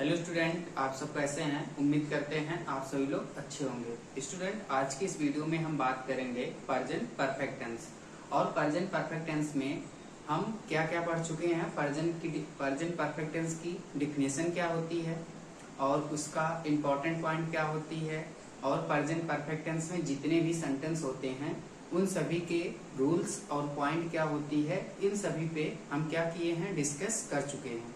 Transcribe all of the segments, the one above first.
Hello student, आप सब कैसे हैं। उम्मीद करते हैं आप सभी लोग अच्छे होंगे। स्टूडेंट, आज की इस वीडियो में हम बात करेंगे प्रेजेंट परफेक्ट टेंस। और प्रेजेंट परफेक्ट टेंस में हम क्या क्या पढ़ चुके हैं। प्रेजेंट परफेक्ट टेंस की डिफिनेशन क्या होती है और उसका इम्पोर्टेंट पॉइंट क्या होती है, और प्रेजेंट परफेक्ट टेंस में जितने भी सेंटेंस होते हैं उन सभी के रूल्स और पॉइंट क्या होती है, इन सभी पे हम क्या किए हैं, डिस्कस कर चुके हैं।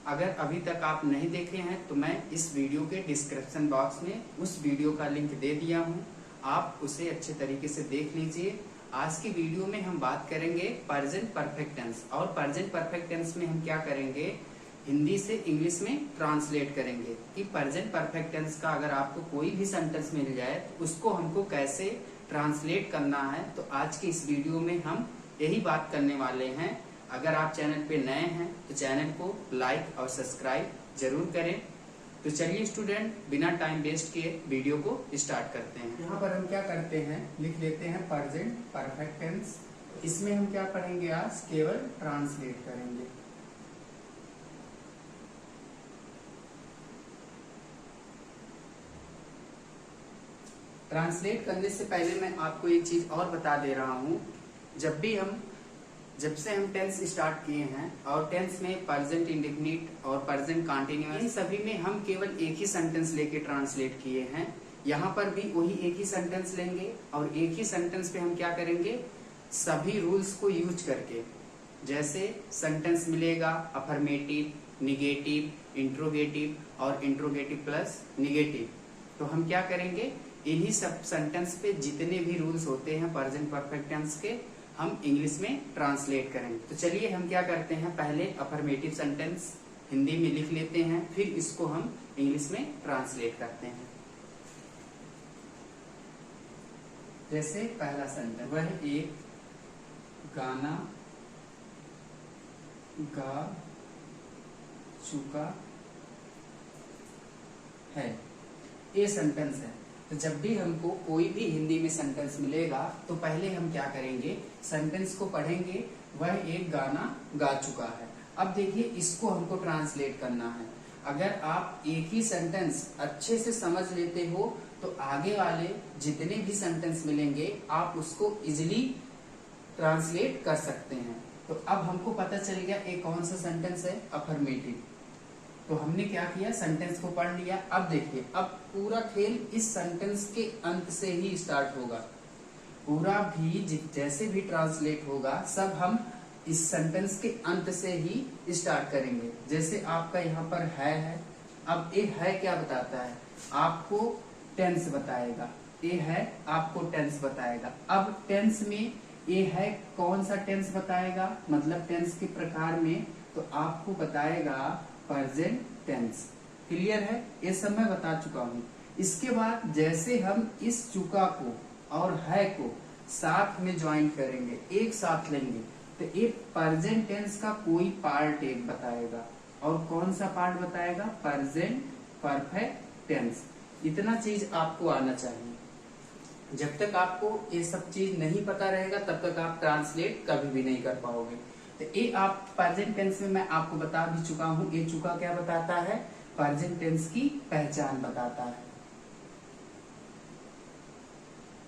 अगर अभी तक आप नहीं देखे हैं तो मैं इस वीडियो के डिस्क्रिप्शन बॉक्स में उस वीडियो का लिंक दे दिया हूं, आप उसे अच्छे तरीके से देख लीजिए। आज की वीडियो में हम बात करेंगे प्रेजेंट परफेक्ट टेंस, और प्रेजेंट परफेक्ट टेंस में हम क्या करेंगे, हिंदी से इंग्लिश में ट्रांसलेट करेंगे कि प्रेजेंट परफेक्ट टेंस का अगर आपको कोई भी सेंटेंस मिल जाए तो उसको हमको कैसे ट्रांसलेट करना है। तो आज की इस वीडियो में हम यही बात करने वाले हैं। अगर आप चैनल पे नए हैं तो चैनल को लाइक और सब्सक्राइब जरूर करें। तो चलिए स्टूडेंट, बिना टाइम वेस्ट किए वीडियो को स्टार्ट करते हैं। यहाँ पर हम क्या करते हैं, लिख लेते हैं प्रेजेंट परफेक्ट टेंस। इसमें हम क्या पढ़ेंगे, आज केवल ट्रांसलेट करेंगे। ट्रांसलेट करने से पहले मैं आपको एक चीज और बता दे रहा हूँ। जब से हम टेंस स्टार्ट किए हैं और टेंस में प्रेजेंट इंडेफिनिट और प्रेजेंट कंटीन्यूअस, इन सभी में हम केवल एक ही सेंटेंस लेके ट्रांसलेट किए हैं। यहाँ पर भी वही एक ही सेंटेंस लेंगे और एक ही सेंटेंस पे हम क्या करेंगे, सभी रूल्स को यूज करके। जैसे सेंटेंस मिलेगा अफर्मेटिव, निगेटिव, इंट्रोगेटिव और इंट्रोगेटिव प्लस निगेटिव, तो हम क्या करेंगे, इन्हीं सब सेंटेंस पे जितने भी रूल्स होते हैं प्रेजेंट परफेक्ट टेंस के, हम इंग्लिश में ट्रांसलेट करेंगे। तो चलिए हम क्या करते हैं, पहले अफर्मेटिव सेंटेंस हिंदी में लिख लेते हैं, फिर इसको हम इंग्लिश में ट्रांसलेट करते हैं। जैसे पहला सेंटेंस, वह एक गाना गा चुका है, ये सेंटेंस है। तो जब भी हमको कोई भी हिंदी में सेंटेंस मिलेगा तो पहले हम क्या करेंगे, सेंटेंस को पढ़ेंगे, वह एक गाना गा चुका है। अब देखिए, इसको हमको ट्रांसलेट करना है। अगर आप एक ही सेंटेंस अच्छे से समझ लेते हो तो आगे वाले जितने भी सेंटेंस मिलेंगे आप उसको इजिली ट्रांसलेट कर सकते हैं। तो अब हमको पता चल गया एक कौन सा सेंटेंस है, अफर्मेटिव। तो हमने क्या किया, सेंटेंस को पढ़ लिया। अब देखिए, अब पूरा खेल इस सेंटेंस के अंत से ही स्टार्ट होगा। पूरा भी जैसे भी ट्रांसलेट होगा सब हम इस सेंटेंस के अंत से ही स्टार्ट करेंगे। जैसे आपका यहाँ पर है, अब ये है क्या बताता है, आपको टेंस बताएगा। ये है आपको टेंस बताएगा। अब टेंस में ये है कौन सा टेंस बताएगा, मतलब टेंस के प्रकार में, तो आपको बताएगा प्रेजेंट टेंस। क्लियर है, ये सब मैं बता चुका हूँ। इसके बाद जैसे हम इस चुका को और है को साथ में ज्वाइन करेंगे, एक साथ लेंगे, तो एक प्रेजेंट टेंस का कोई पार्ट एक बताएगा। और कौन सा पार्ट बताएगा, प्रेजेंट परफेक्ट टेंस। इतना चीज आपको आना चाहिए। जब तक आपको ये सब चीज नहीं पता रहेगा तब तक आप ट्रांसलेट कभी भी नहीं कर पाओगे। तो ये आप प्रेजेंट टेंस में मैं आपको बता भी चुका हूँ। ये चुका क्या बताता है, प्रेजेंट टेंस की पहचान बताता है।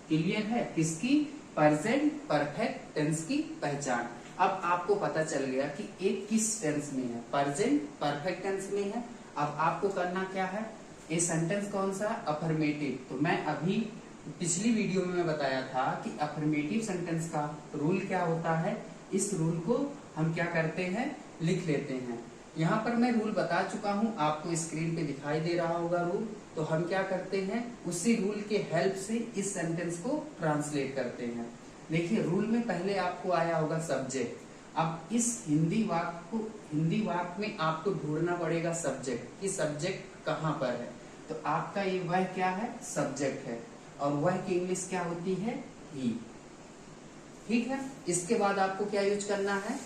क्लियर है, किसकी, प्रेजेंट परफेक्ट टेंस की पहचान। अब आपको पता चल गया कि एक किस टेंस में है, प्रेजेंट परफेक्ट टेंस में है। अब आपको करना क्या है, ये सेंटेंस कौन सा, अफर्मेटिव। तो मैं अभी पिछली वीडियो में बताया था कि अफर्मेटिव सेंटेंस का रूल क्या होता है। इस रूल को हम क्या करते हैं, लिख लेते हैं। यहाँ पर मैं रूल बता चुका हूँ, आपको स्क्रीन पे दिखाई दे रहा होगा रूल। तो हम क्या करते हैं, उसी रूल के हेल्प से इस सेंटेंस को ट्रांसलेट करते हैं। देखिए, रूल में पहले आपको आया होगा सब्जेक्ट। अब इस हिंदी वाक्य में आपको ढूंढना पड़ेगा सब्जेक्ट, कि सब्जेक्ट कहाँ पर है। तो आपका ये वह क्या है, सब्जेक्ट है, और वह की इंग्लिश क्या होती है, ही। ठीक है, इसके बाद आपको क्या यूज करना है,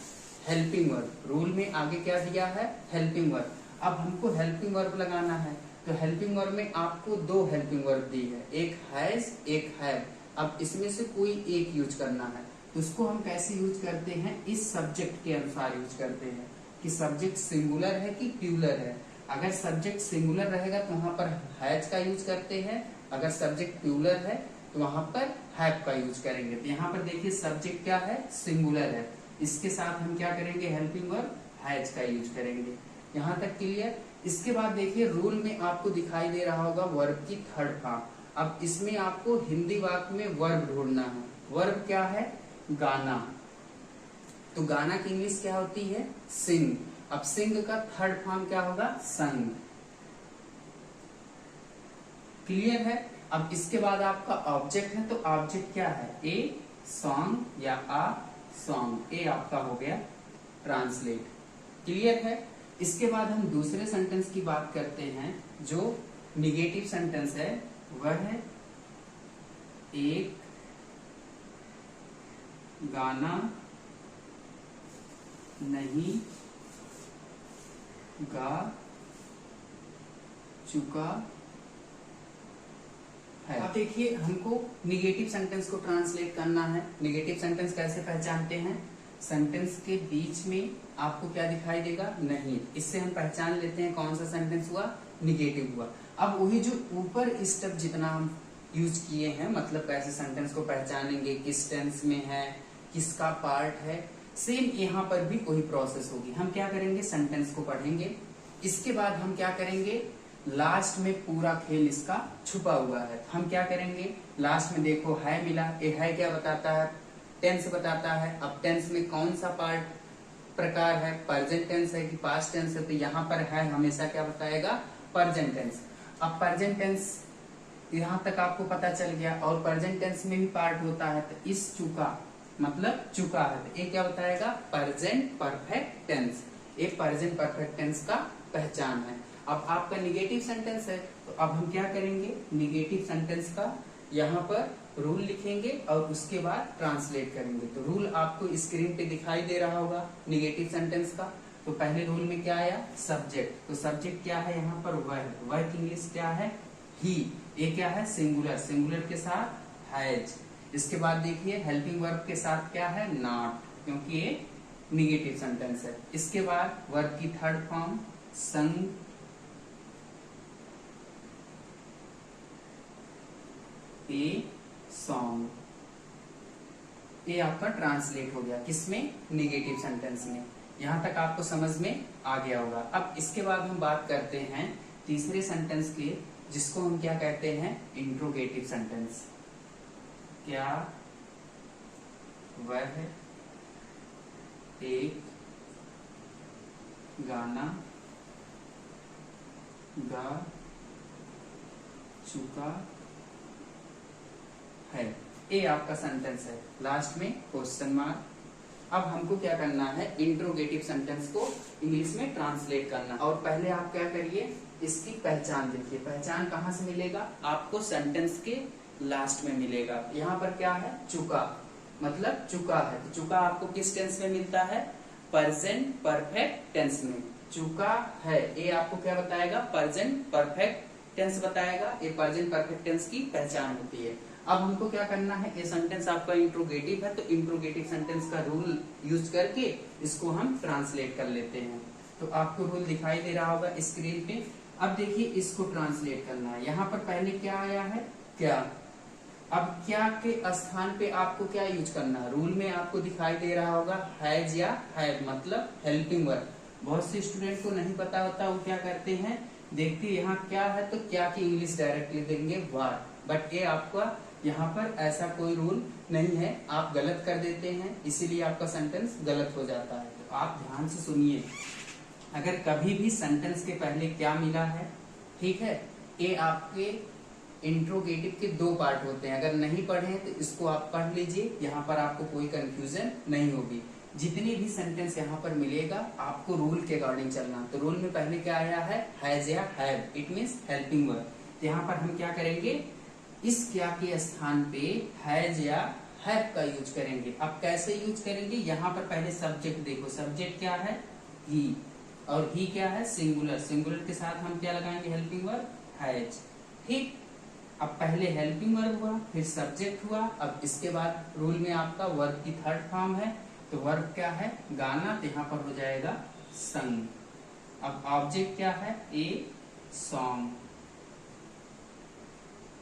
हेल्पिंग वर्ब। रूल में आगे क्या दिया है, हेल्पिंग वर्ब। अब हमको हेल्पिंग वर्ब लगाना है, तो हेल्पिंग वर्ब में आपको दो हेल्पिंग वर्ब दी है, एक हैज, एक हैव। अब इसमें से कोई एक यूज करना है। तो उसको हम कैसे यूज करते हैं, इस सब्जेक्ट के अनुसार यूज करते हैं कि सब्जेक्ट सिंगुलर है कि प्लूरल है। अगर सब्जेक्ट सिंगुलर रहेगा तो वहां पर हैज का यूज करते हैं, अगर सब्जेक्ट प्लूरल है तो वहां पर हैव का यूज करेंगे। तो यहाँ पर देखिए सब्जेक्ट क्या है, सिंगुलर है, इसके साथ हम क्या करेंगे, हेल्पिंग वर्ब हैज का यूज करेंगे। यहाँ तक क्लियर। इसके बाद देखिए रूल में आपको दिखाई दे रहा होगा वर्ब की थर्ड फॉर्म। अब इसमें आपको हिंदी वाक्य में वर्ब ढूंढना है। वर्ब क्या है, गाना। तो गाना की इंग्लिश क्या होती है, सिंग। अब सिंग का थर्ड फॉर्म क्या होगा, संग। क्लियर है। अब इसके बाद आपका ऑब्जेक्ट है, तो ऑब्जेक्ट क्या है, ए सॉन्ग या आ सॉन्ग। ए आपका हो गया ट्रांसलेट। क्लियर है। इसके बाद हम दूसरे सेंटेंस की बात करते हैं जो निगेटिव सेंटेंस है। वह है एक गाना नहीं गा चुका है। अब देखिए हमको निगेटिव सेंटेंस को ट्रांसलेट करना है। निगेटिव सेंटेंस कैसे पहचानते हैं, सेंटेंस के बीच में आपको क्या दिखाई देगा, नहीं। इससे हम पहचान लेते हैं कौन सा सेंटेंस हुआ, निगेटिव हुआ। अब वही जो ऊपर स्टेप जितना हम यूज किए हैं, मतलब कैसे सेंटेंस को पहचानेंगे, किस टेंस में है, किसका पार्ट है, सेम यहाँ पर भी वही प्रोसेस होगी। हम क्या करेंगे, सेंटेंस को पढ़ेंगे, इसके बाद हम क्या करेंगे, लास्ट में पूरा खेल इसका छुपा हुआ है। हम क्या करेंगे, लास्ट में देखो है मिला, ये है क्या बताता है, टेंस बताता है। अब टेंस में कौन सा पार्ट प्रकार है, प्रेजेंट टेंस है कि पास्ट टेंस है, तो यहाँ पर है हमेशा क्या बताएगा, प्रेजेंट टेंस। अब प्रेजेंट टेंस यहाँ तक आपको पता चल गया, और प्रेजेंट टेंस में भी पार्ट होता है, तो इस चुका मतलब चुका है, तो ये क्या बताएगा, प्रेजेंट परफेक्ट टेंस। ये प्रेजेंट परफेक्ट टेंस का पहचान है। अब आपका निगेटिव सेंटेंस है, तो अब हम क्या करेंगे, निगेटिव सेंटेंस का यहाँ पर रूल लिखेंगे और उसके बाद ट्रांसलेट करेंगे। तो रूल आपको स्क्रीन पे दिखाई दे रहा होगा निगेटिव सेंटेंस का। तो पहले रूल में क्या आया, सब्जेक्ट। तो सब्जेक्ट क्या है यहाँ पर, वह की इंग्लिश क्या है, ही। ये क्या है, सिंगुलर, सिंगुलर के साथ हैज। इसके बाद देखिए हेल्पिंग वर्ब के साथ क्या है, नॉट, क्योंकि ये निगेटिव सेंटेंस है। इसके बाद वर्ब की थर्ड फॉर्म संग, ए सॉन्ग। ये आपका ट्रांसलेट हो गया, किसमें, निगेटिव सेंटेंस में। यहां तक आपको समझ में आ गया होगा। अब इसके बाद हम बात करते हैं तीसरे सेंटेंस के, जिसको हम क्या कहते हैं, इंट्रोगेटिव सेंटेंस। क्या वह एक गाना गा चुका है। ये आपका सेंटेंस है, लास्ट में क्वेश्चन मार्क। अब हमको क्या करना है, इंट्रोगेटिव सेंटेंस को इंग्लिश में ट्रांसलेट करना। और पहले आप क्या करिए, इसकी पहचान देखिए। पहचान कहाँ से मिलेगा, आपको सेंटेंस के लास्ट में मिलेगा। यहाँ पर क्या है, चुका, मतलब चुका है। तो चुका आपको किस टेंस में मिलता है, प्रेजेंट परफेक्ट टेंस में। चुका है, ये आपको क्या बताएगा, प्रेजेंट परफेक्ट टेंस बताएगा। ये प्रेजेंट परफेक्ट टेंस की पहचान होती है। अब हमको क्या करना है, ये सेंटेंस आपका इंट्रोगेटिव है, तो इंट्रोगेटिव सेंटेंस का रूल यूज करके इसको हम ट्रांसलेट कर लेते हैं। तो आपको रूल दिखाई दे रहा होगा स्क्रीन पे। अब देखिए इसको ट्रांसलेट करना है। यहाँ पर पहले क्या आया है, क्या। अब क्या के स्थान पे आपको क्या यूज करना है, रूल में आपको दिखाई दे रहा होगा हैज या हैव, मतलब हेल्पिंग वर्ब। बहुत से स्टूडेंट को नहीं पता होता, वो क्या करते हैं, देखते यहाँ क्या है तो क्या की इंग्लिश डायरेक्टली देंगे वार। बट ये आपका यहाँ पर ऐसा कोई रूल नहीं है, आप गलत कर देते हैं, इसीलिए आपका सेंटेंस गलत हो जाता है। तो आप ध्यान से सुनिए, अगर कभी भी सेंटेंस के पहले क्या मिला है, ठीक है, ये आपके इंट्रोगेटिव के दो पार्ट होते हैं। अगर नहीं पढ़े तो इसको आप पढ़ लीजिए, यहाँ पर आपको कोई कंफ्यूजन नहीं होगी। जितने भी सेंटेंस यहाँ पर मिलेगा आपको रूल के अकॉर्डिंग चलना। तो रूल में पहले क्या आया है, हैज या have, it means helping verb. तो यहाँ पर हम क्या करेंगे, इस क्या के स्थान पे हैज या हैव का यूज करेंगे। अब कैसे यूज करेंगे, यहाँ पर पहले सब्जेक्ट देखो, सब्जेक्ट क्या है, ही, और ही क्या है, सिंगुलर। सिंगुलर के साथ हम क्या लगाएंगे, हेल्पिंग वर्ब हैज। ठीक, अब पहले हेल्पिंग वर्ब हुआ, फिर सब्जेक्ट हुआ। अब इसके बाद रूल में आपका वर्ब की थर्ड फॉर्म है, तो वर्ब क्या है, गाना, तो यहाँ पर हो जाएगा संग। अब ऑब्जेक्ट क्या है, ए सॉन्ग,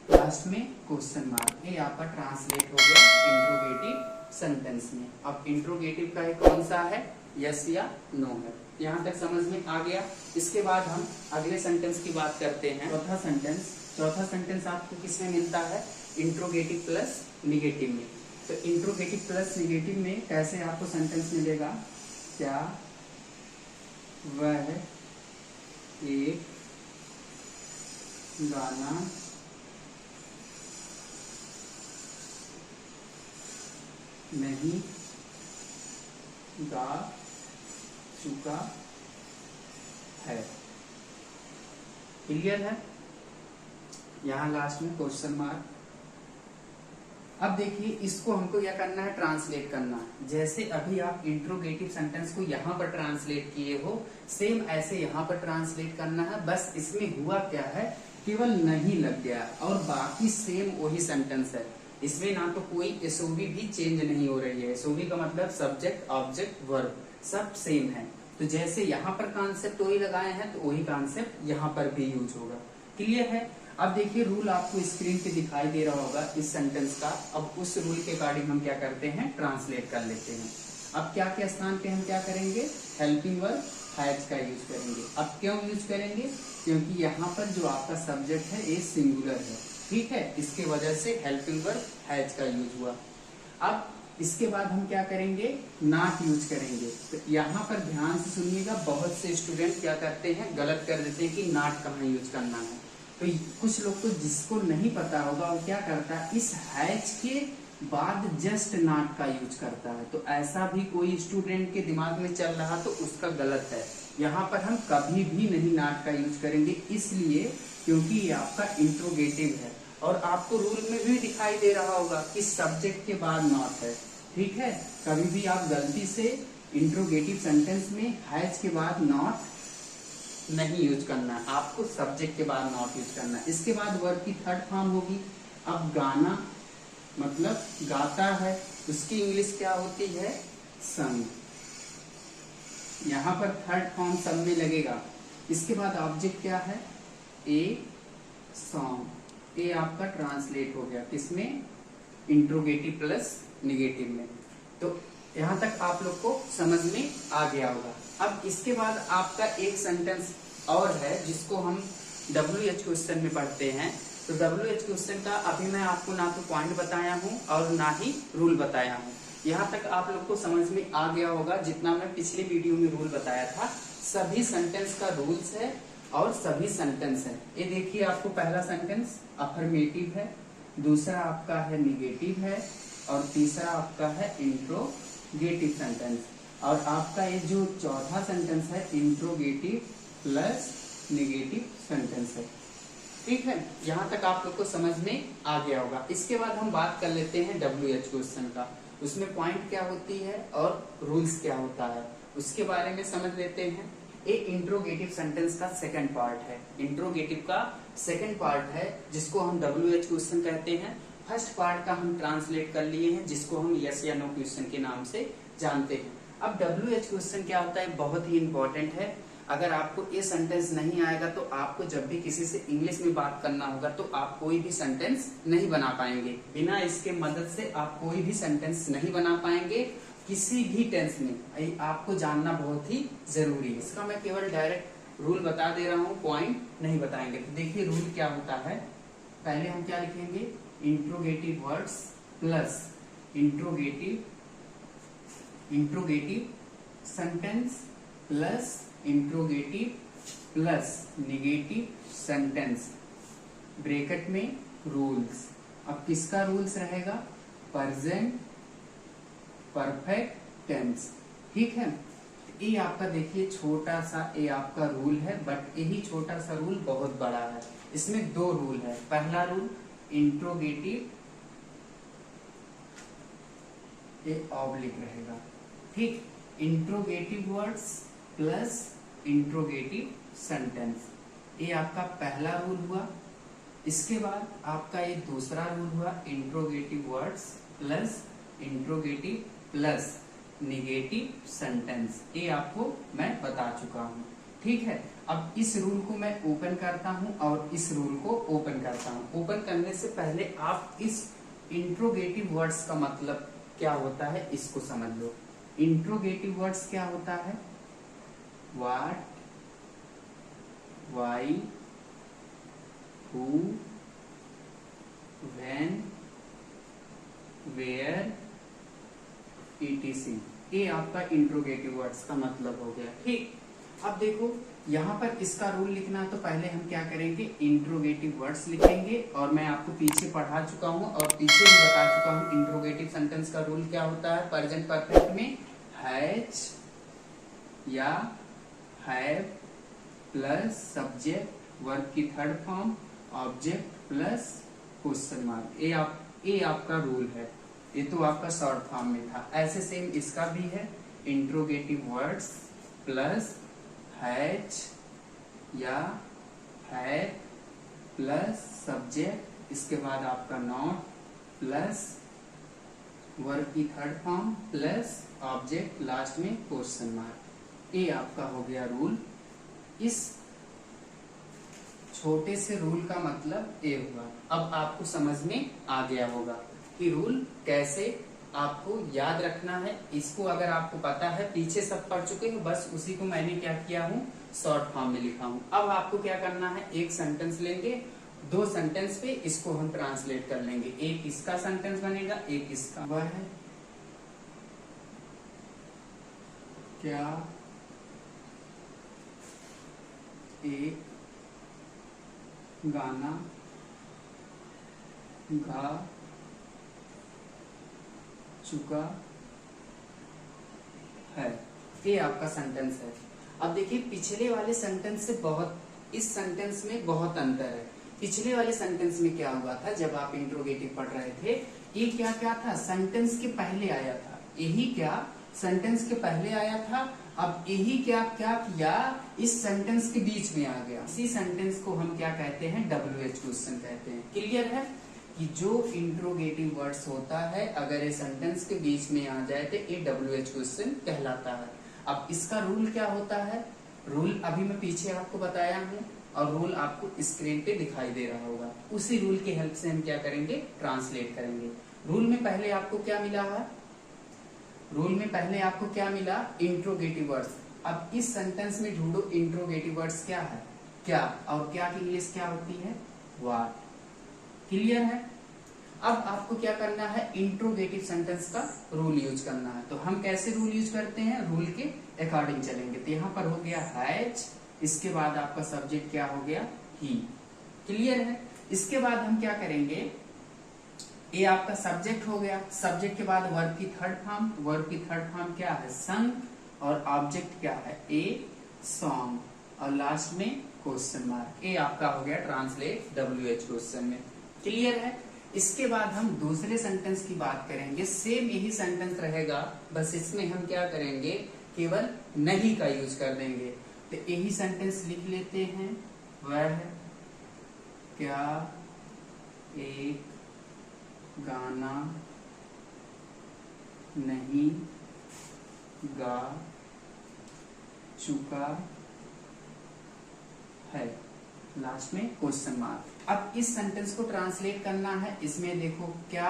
लास्ट में क्वेश्चन मार्क। ये आपका ट्रांसलेट हो गया इंट्रोगेटिव सेंटेंस में। अब इंट्रोगेटिव का है कौन सा है, यस या नो है। यहाँ तक समझ में आ गया। इसके बाद हम अगले सेंटेंस की बात करते हैं। चौथा सेंटेंस आपको किसमें मिलता है, इंट्रोगेटिव प्लस निगेटिव में। तो इंट्रोगेटिव प्लस निगेटिव में कैसे आपको सेंटेंस मिलेगा, क्या वह एक गाना नहीं गा चुका है। क्लियर है। यहां लास्ट में क्वेश्चन मार्क। अब देखिए इसको हमको क्या करना है, ट्रांसलेट करना। जैसे अभी आप इंट्रोगेटिव सेंटेंस को यहाँ पर ट्रांसलेट किए हो, सेम ऐसे यहाँ पर ट्रांसलेट करना है। बस इसमें हुआ क्या है, केवल नहीं लग गया और बाकी सेम वही सेंटेंस है। इसमें ना तो कोई एसओवी भी चेंज नहीं हो रही है। एसओवी का मतलब सब्जेक्ट ऑब्जेक्ट वर्ब सब सेम है। तो जैसे यहाँ पर कॉन्सेप्ट वही लगाए हैं तो वही कॉन्सेप्ट यहाँ पर भी यूज होगा। क्लियर है। अब देखिए रूल आपको स्क्रीन पे दिखाई दे रहा होगा इस सेंटेंस का। अब उस रूल के अकॉर्डिंग हम क्या करते हैं, ट्रांसलेट कर लेते हैं। अब क्या क्या स्थान पे हम क्या करेंगे, हेल्पिंग वर्ब हैज का यूज करेंगे। अब क्यों यूज करेंगे, क्योंकि यहाँ पर जो आपका सब्जेक्ट है ये सिंगुलर है, ठीक है, इसके वजह से हेल्पिंग वर्ब हैज का यूज हुआ। अब इसके बाद हम क्या करेंगे, नॉट यूज करेंगे। तो यहाँ पर ध्यान से सुनिएगा, बहुत से स्टूडेंट क्या करते हैं, गलत कर देते हैं कि नॉट कहाँ यूज करना है। तो कुछ लोग तो जिसको नहीं पता होगा वो क्या करता है, इस हैज के बाद जस्ट नॉट का यूज करता है। तो ऐसा भी कोई स्टूडेंट के दिमाग में चल रहा तो उसका गलत है। यहाँ पर हम कभी भी नहीं नॉट का यूज करेंगे, इसलिए क्योंकि ये आपका इंट्रोगेटिव है। और आपको रूल में भी दिखाई दे रहा होगा कि सब्जेक्ट के बाद नॉट है, ठीक है। कभी भी आप गलती से इंट्रोगेटिव सेंटेंस में हैज के बाद नॉट नहीं यूज करना है, आपको सब्जेक्ट के बाद नॉट यूज करना है। इसके बाद वर्ब की थर्ड फॉर्म होगी। अब गाना मतलब गाता है, उसकी इंग्लिश क्या होती है, संग। यहाँ पर थर्ड फॉर्म सब में लगेगा। इसके बाद ऑब्जेक्ट क्या है, ए सॉन्ग। ये आपका ट्रांसलेट हो गया किसमें, इंट्रोगेटिव प्लस निगेटिव में। तो यहाँ तक आप लोग को समझ में आ गया होगा। अब इसके बाद आपका एक सेंटेंस और है जिसको हम WH क्वेश्चन में पढ़ते हैं। तो WH क्वेश्चन का अभी मैं आपको ना तो पॉइंट बताया हूँ और ना ही रूल बताया हूँ। यहाँ तक आप लोग को समझ में आ गया होगा। जितना मैं पिछले वीडियो में रूल बताया था, सभी सेंटेंस का रूल्स है और सभी सेंटेंस है। ये देखिए, आपको पहला सेंटेंस अफर्मेटिव है, दूसरा आपका है निगेटिव है और तीसरा आपका है इंट्रोगेटिव सेंटेंस। और आपका ये जो चौथा सेंटेंस है इंट्रोगेटिव प्लस निगेटिव सेंटेंस है, ठीक है। यहाँ तक आप लोग को समझ में आ गया होगा। इसके बाद हम बात कर लेते हैं WH क्वेश्चन का। उसमें पॉइंट क्या होती है और रूल्स क्या होता है, उसके बारे में समझ लेते हैं। एक इंट्रोगेटिव सेंटेंस का सेकंड पार्ट है, इंट्रोगेटिव का सेकंड पार्ट है जिसको हम WH क्वेश्चन कहते हैं। फर्स्ट पार्ट का हम ट्रांसलेट कर लिए हैं जिसको हम यस या नो क्वेश्चन के नाम से जानते हैं। अब WH क्वेश्चन क्या होता है, बहुत ही इंपॉर्टेंट है। अगर आपको ये सेंटेंस नहीं आएगा तो आपको जब भी किसी से इंग्लिश में बात करना होगा तो आप कोई भी सेंटेंस नहीं बना पाएंगे। बिना इसके मदद से आप कोई भी सेंटेंस नहीं बना पाएंगे किसी भी टेंस में। आपको जानना बहुत ही जरूरी है। इसका मैं केवल डायरेक्ट रूल बता दे रहा हूँ, पॉइंट नहीं बताएंगे। तो देखिए रूल क्या होता है। पहले हम क्या लिखेंगे, interrogative words plus interrogative sentence plus interrogative plus negative sentence, bracket में रूल्स। अब किसका रूल्स रहेगा, प्रेजेंट परफेक्ट टेंस, ठीक है। ये आपका देखिए छोटा सा ये आपका रूल है, बट यही छोटा सा रूल बहुत बड़ा है। इसमें दो रूल है। पहला रूल इंट्रोगेटिव, ये ऑब्लिक रहेगा, ठीक। Interrogative words plus interrogative sentence, ये आपका पहला रूल हुआ। इसके बाद आपका ये दूसरा रूल हुआ, interrogative words plus interrogative plus negative sentence. ये आपको मैं बता चुका हूं, ठीक है। अब इस रूल को मैं ओपन करता हूं और इस रूल को ओपन करता हूं। ओपन करने से पहले आप इस इंट्रोगेटिव वर्ड्स का मतलब क्या होता है इसको समझ लो। इंट्रोगेटिव वर्ड्स क्या होता है? What, why, who, when, where, etc. ये आपका इंट्रोगेटिव वर्ड्स का मतलब हो गया। ठीक, अब देखो यहाँ पर इसका रूल लिखना है तो पहले हम क्या करेंगे, इंट्रोगेटिव वर्ड्स लिखेंगे। और मैं आपको पीछे पढ़ा चुका हूँ और पीछे भी बता चुका हूँ इंट्रोगेटिव सेंटेंस का रूल क्या होता है। प्रेजेंट परफेक्ट में हैज या हैव प्लस सब्जेक्ट, वर्ब की third form, object plus question mark. ये आपका रूल है। ये तो आपका शॉर्ट फॉर्म में था। ऐसे सेम इसका भी है, इंट्रोगेटिव वर्ड्स प्लस हैज या हैव प्लस सब्जेक्ट, इसके बाद आपका नॉट प्लस वर्ब की third form plus object, last में क्वेश्चन मार्क। ये आपका हो गया रूल। इस छोटे से रूल का मतलब ये हुआ। अब आपको समझ में आ गया होगा कि रूल कैसे आपको याद रखना है। इसको अगर आपको पता है, पीछे सब पढ़ चुके हो, बस उसी को मैंने क्या किया हूँ, शॉर्ट फॉर्म में लिखा हूँ। अब आपको क्या करना है, एक सेंटेंस लेंगे, दो सेंटेंस पे इसको हम ट्रांसलेट कर लेंगे। एक इसका सेंटेंस बनेगा, एक इसका। वह क्या एक गाना गा चुका है। ये आपका सेंटेंस है। अब देखिए पिछले वाले सेंटेंस से इस सेंटेंस में बहुत अंतर है। पिछले वाले सेंटेंस में क्या हुआ था, जब आप इंट्रोगेटिव पढ़ रहे थे, ये क्या क्या था, सेंटेंस के पहले आया था। यही क्या सेंटेंस के पहले आया था। अब यही क्या क्या किया, इस सेंटेंस के बीच में आ गया। इसी सेंटेंस को हम क्या कहते हैं, WH क्वेश्चन कहते हैं। क्लियर है कि जो इंट्रोगेटिव वर्ड्स होता है, अगर ये सेंटेंस के बीच में आ जाए तो ये WH क्वेश्चन कहलाता है। अब इसका रूल क्या होता है, रूल अभी मैं पीछे आपको बताया हूँ और रूल आपको स्क्रीन पे दिखाई दे रहा होगा। उसी रूल की हेल्प से हम क्या करेंगे, ट्रांसलेट करेंगे। रूल में पहले आपको क्या मिला है, रूल में पहले आपको क्या मिला, इंट्रोगेटिव वर्ड्स। अब इस सेंटेंस में ढूंढो इंट्रोगेटिव वर्ड्स क्या है, क्या, और क्या की इंग्लिश क्या होती है, व्हाट। क्लियर है। अब आपको क्या करना है, इंट्रोगेटिव सेंटेंस का रूल यूज करना है। तो हम कैसे रूल यूज करते हैं, रूल के अकॉर्डिंग चलेंगे। तो यहाँ पर हो गया हैज, इसके बाद आपका सब्जेक्ट क्या हो गया, ही। क्लियर है। इसके बाद हम क्या करेंगे, ये आपका सब्जेक्ट हो गया। सब्जेक्ट के बाद वर्ब की थर्ड फॉर्म, वर्ब की थर्ड फॉर्म क्या है, संग, और ऑब्जेक्ट क्या है, ए सॉन्ग, और लास्ट में क्वेश्चन मार्क। ये आपका हो गया ट्रांसलेट WH क्वेश्चन में। क्लियर है। इसके बाद हम दूसरे सेंटेंस की बात करेंगे। सेम यही सेंटेंस रहेगा, बस इसमें हम क्या करेंगे, केवल नहीं का यूज कर देंगे। तो यही सेंटेंस लिख लेते हैं, वह क्या एक गाना नहीं गा चुका है, लास्ट में क्वेश्चन मार्क। अब इस सेंटेंस को ट्रांसलेट करना है। इसमें देखो क्या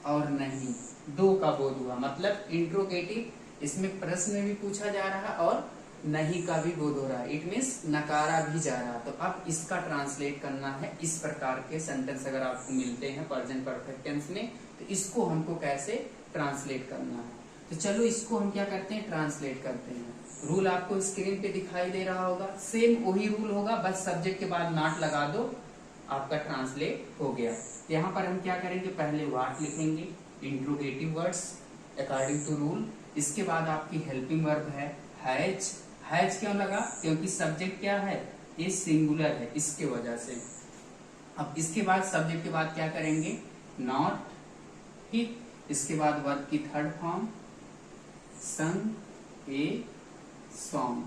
और नहीं, दो का बोध हुआ, मतलब इंट्रोगेटिव, इसमें प्रश्न भी पूछा जा रहा है और नहीं का भी बोध हो रहा है। इट मीन्स नकारा भी जा रहा है। तो अब इसका ट्रांसलेट करना है। इस प्रकार के सेंटेंस अगर आपको मिलते हैं प्रेजेंट परफेक्ट टेंस में, तो इसको हमको कैसे ट्रांसलेट करना है। तो चलो इसको हम क्या करते हैं, ट्रांसलेट करते हैं। रूल आपको स्क्रीन पे दिखाई दे रहा होगा। सेम वही रूल होगा, बस सब्जेक्ट के बाद नॉट लगा दो, आपका ट्रांसलेट हो गया। यहाँ पर हम क्या करेंगे, पहले व्हाट लिखेंगे, interrogative words according to rule. इसके बाद आपकी हेल्पिंग वर्ब है हैज। हैज क्यों लगा, क्योंकि सब्जेक्ट क्या है, ये सिंगुलर है, इसके वजह से। अब इसके बाद सब्जेक्ट के बाद क्या करेंगे, नॉट, ठीक। इसके बाद वर्ब की थर्ड फॉर्म संग, ए सॉन्ग,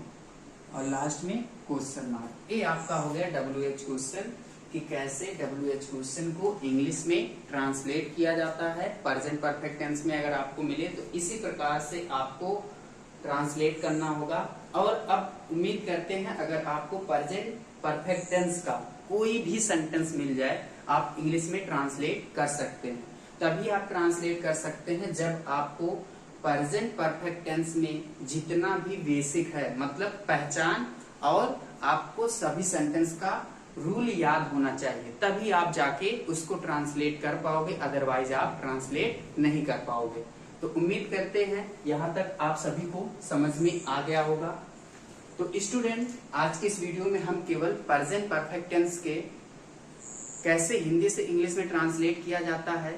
और लास्ट में क्वेश्चन मार्क। ये आपका हो गया WH क्वेश्चन, कि कैसे WH क्वेश्चन को इंग्लिश में ट्रांसलेट किया जाता है। प्रेजेंट परफेक्ट टेंस में अगर आपको मिले तो इसी प्रकार से आपको ट्रांसलेट करना होगा। और अब उम्मीद करते हैं अगर आपको प्रेजेंट परफेक्ट टेंस का कोई भी सेंटेंस मिल जाए आप इंग्लिश में ट्रांसलेट कर सकते हैं। तभी आप ट्रांसलेट कर सकते हैं जब आपको प्रेजेंट परफेक्ट टेंस में जितना भी बेसिक है, मतलब पहचान और आपको सभी सेंटेंस का रूल याद होना चाहिए, तभी आप जाके उसको ट्रांसलेट कर पाओगे, अदरवाइज आप ट्रांसलेट नहीं कर पाओगे। तो उम्मीद करते हैं यहाँ तक आप सभी को समझ में आ गया होगा। तो स्टूडेंट, आज के इस वीडियो में हम केवल प्रेजेंट परफेक्ट टेंस के कैसे हिंदी से इंग्लिश में ट्रांसलेट किया जाता है,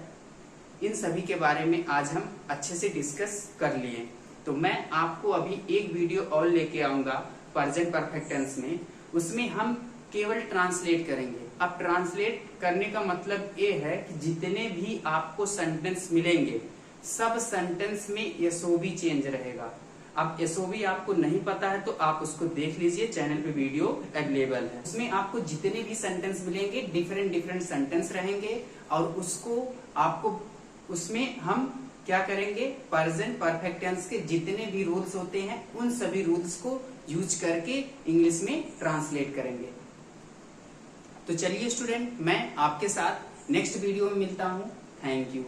इन सभी के बारे में आज हम अच्छे से डिस्कस कर लिए। तो मैं आपको अभी एक वीडियो और लेके आऊंगा प्रेजेंट परफेक्ट टेंस में, उसमें हम केवल ट्रांसलेट करेंगे। अब ट्रांसलेट करने का मतलब ये है कि जितने भी आपको सेंटेंस मिलेंगे सब सेंटेंस में एसओवी चेंज रहेगा। अब एसओवी आपको नहीं पता है तो आप उसको देख लीजिए, चैनल पे वीडियो अवेलेबल है। उसमें आपको जितने भी सेंटेंस मिलेंगे डिफरेंट सेंटेंस रहेंगे और उसको आपको उसमें हम क्या करेंगे, प्रेजेंट परफेक्ट टेंस के जितने भी रूल्स होते हैं उन सभी रूल्स को यूज करके इंग्लिश में ट्रांसलेट करेंगे। तो चलिए स्टूडेंट, मैं आपके साथ नेक्स्ट वीडियो में मिलता हूँ। Thank you.